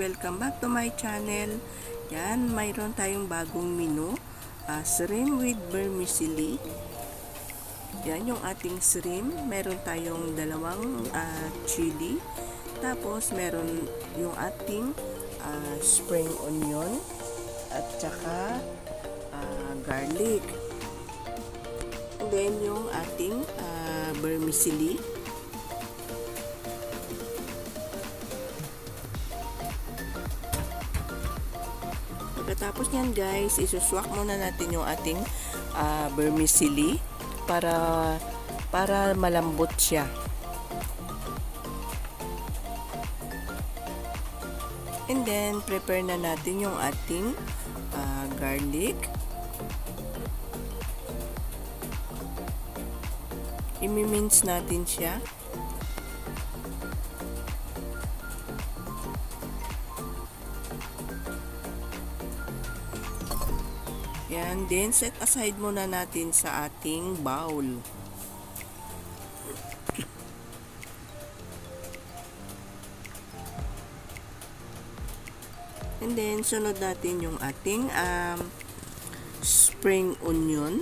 welcome back to my channel. Yan, mayroon tayong bagong menu, shrimp with vermicelli. Yan yung ating shrimp. Meron tayong dalawang chili. Tapos meron yung ating spring onion at saka garlic. And then yung ating vermicelli. Pagkatapos nyan guys, isuswak muna natin yung ating vermicelli para malambot siya. And then prepare na natin yung ating garlic. Imi-mince natin siya. Yan, then set aside muna natin sa ating bowl. And then sunod natin yung ating spring onion.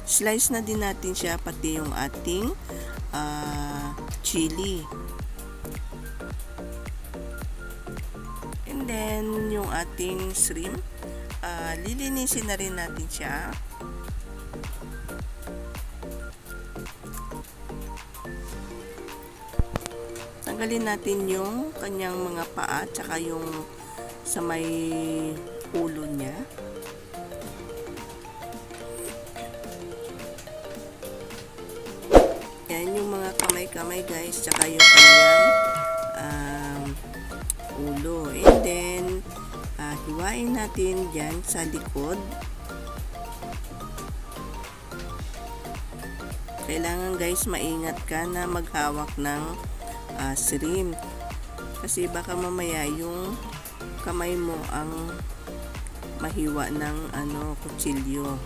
Slice na din natin siya, pati yung ating chili. And then yung ating shrimp, lilinisin na rin natin siya. Tanggalin natin yung kanyang mga paa tsaka yung sa may ulo niya. Yan yung mga kamay-kamay guys, tsaka yung kanyang ulo. And then hiwain natin dyan sa likod. Kailangan guys maingat ka na maghawak ng shrimp, kasi baka mamaya yung kamay mo ang mahiwa ng kutsilyo.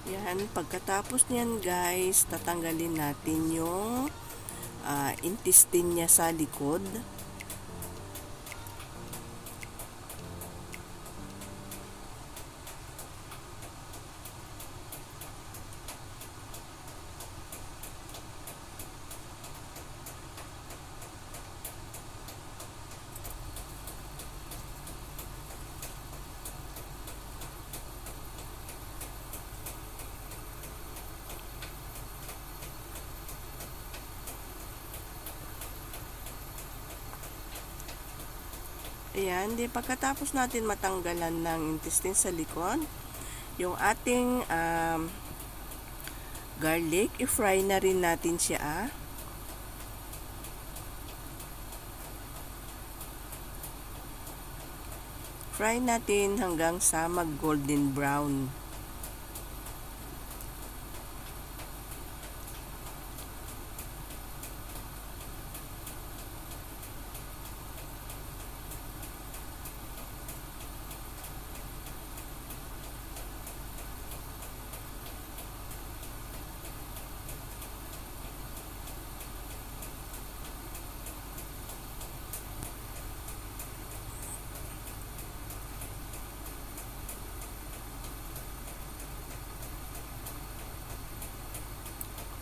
Yan, pagkatapos niyan guys, tatanggalin natin yung intestine niya sa likod. Ayan, di pagkatapos natin matanggalan ng intestine sa likod, yung ating garlic, i-fry na rin natin siya. Fry natin hanggang sa mag-golden brown.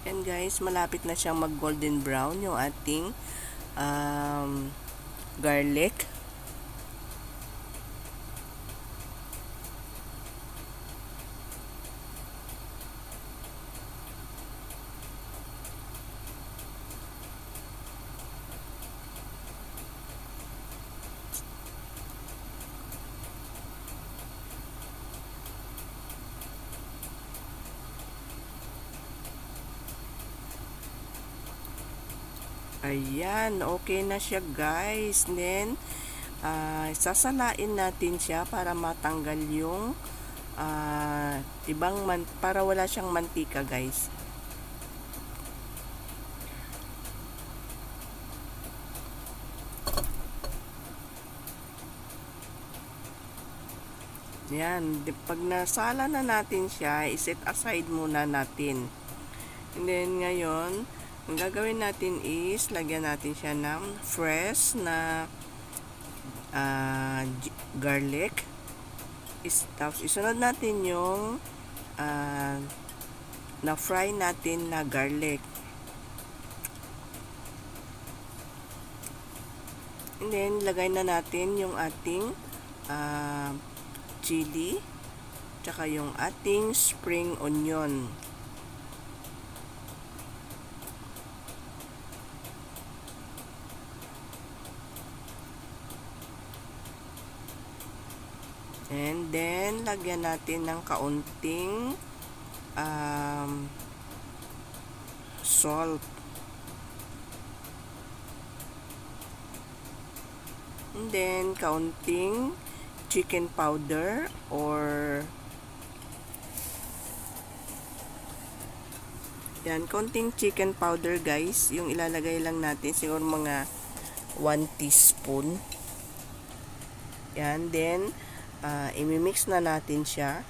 And guys, malapit na siyang mag golden brown yung ating garlic. Ayan, okay na siya guys. Then sasalain natin siya para matanggal yung para wala siyang mantika guys. Yan, pag nasala na natin siya, iset aside muna natin. And then ngayon, ang gagawin natin is lagyan natin siya ng fresh na garlic. Tapos isunod natin yung na-fry natin na garlic. And then, lagay na natin yung ating chili, tsaka yung ating spring onion. And then, lagyan natin ng kaunting salt. And then, kaunting chicken powder or yan, kaunting chicken powder guys. Yung ilalagay lang natin, siguro mga 1 teaspoon. Yan, then, imimix na natin siya.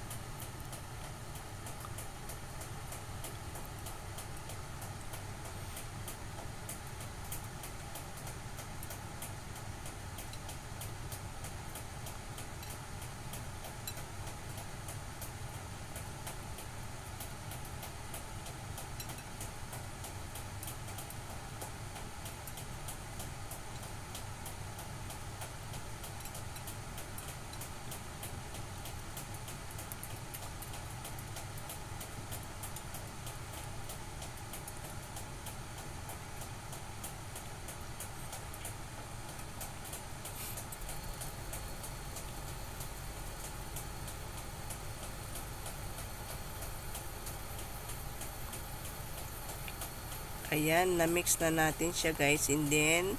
Ayan, na-mix na natin siya guys. And then,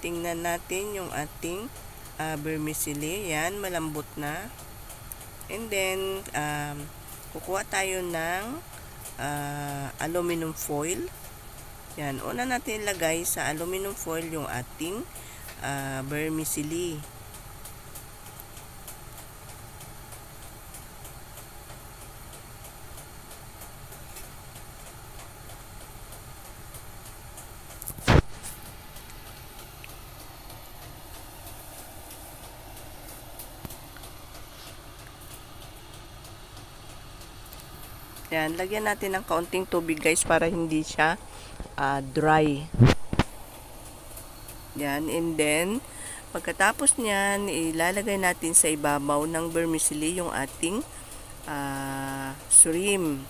tingnan natin yung ating vermicelli. Yan, malambot na. And then, kukuha tayo ng aluminum foil. Yan, una natin ilagay sa aluminum foil yung ating vermicelli. Yan, lagyan natin ng kaunting tubig guys para hindi siya dry. Yan, and then pagkatapos niyan, ilalagay natin sa ibabaw ng vermicelli yung ating shrimp.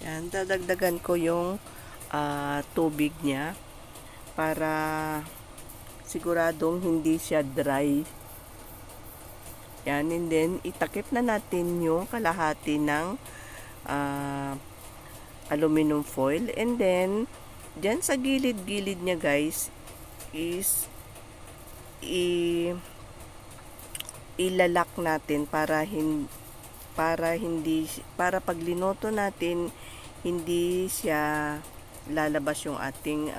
Yan, dadagdagan ko yung tubig niya para siguradong hindi siya dry. Yan, and then itakip na natin yung kalahati ng aluminum foil. And then, dyan sa gilid-gilid niya guys is ilalak natin para pag linoto natin hindi siya lalabas yung ating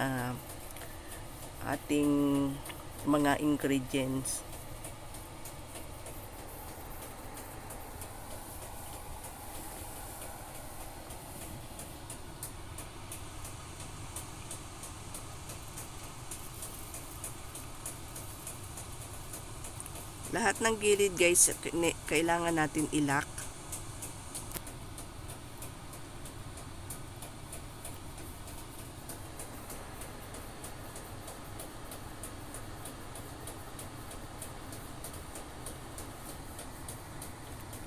mga ingredients. Lahat ng gilid guys, kailangan natin ilak.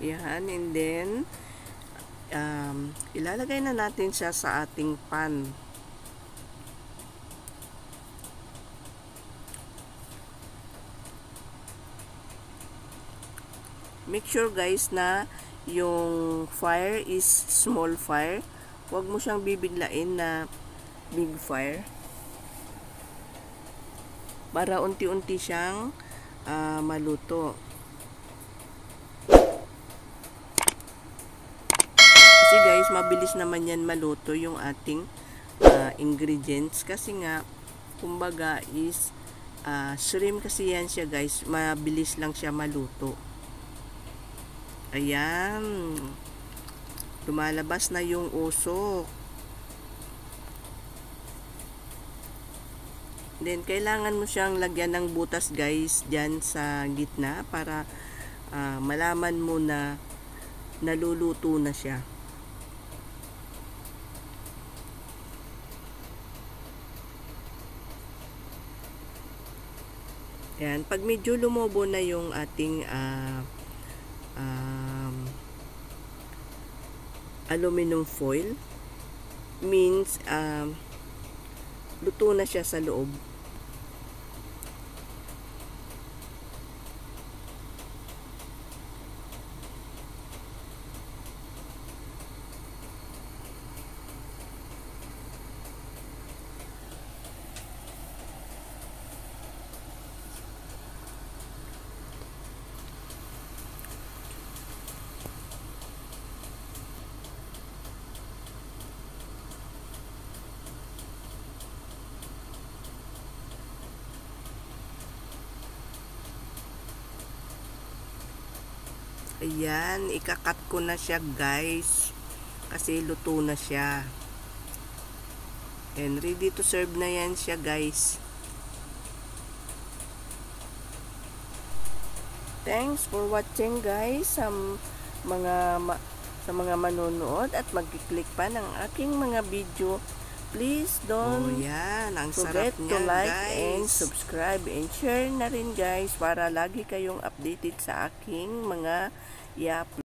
Yan, and then ilalagay na natin siya sa ating pan. Make sure guys na yung fire is small fire. Huwag mo siyang bibiglain na big fire. Para unti-unti siyang maluto. Kasi guys, mabilis naman yan maluto yung ating ingredients. Kasi nga, kumbaga is shrimp kasi yan siya guys. Mabilis lang siya maluto. Ayan. Lumalabas na yung usok. Then, kailangan mo siyang lagyan ng butas guys dyan sa gitna para malaman mo na naluluto na siya. Yan, pag medyo lumobo na yung ating aluminum foil, means luto na siya sa loob. Ayan, ikakat ko na siya guys. Kasi luto na siya. And ready to serve na yan siya guys. Thanks for watching guys. Sa mga manonood at magkiklik pa ng aking mga video. Please don't forget to like and subscribe and share na rin guys para lagi kayong updated sa aking mga i-upload.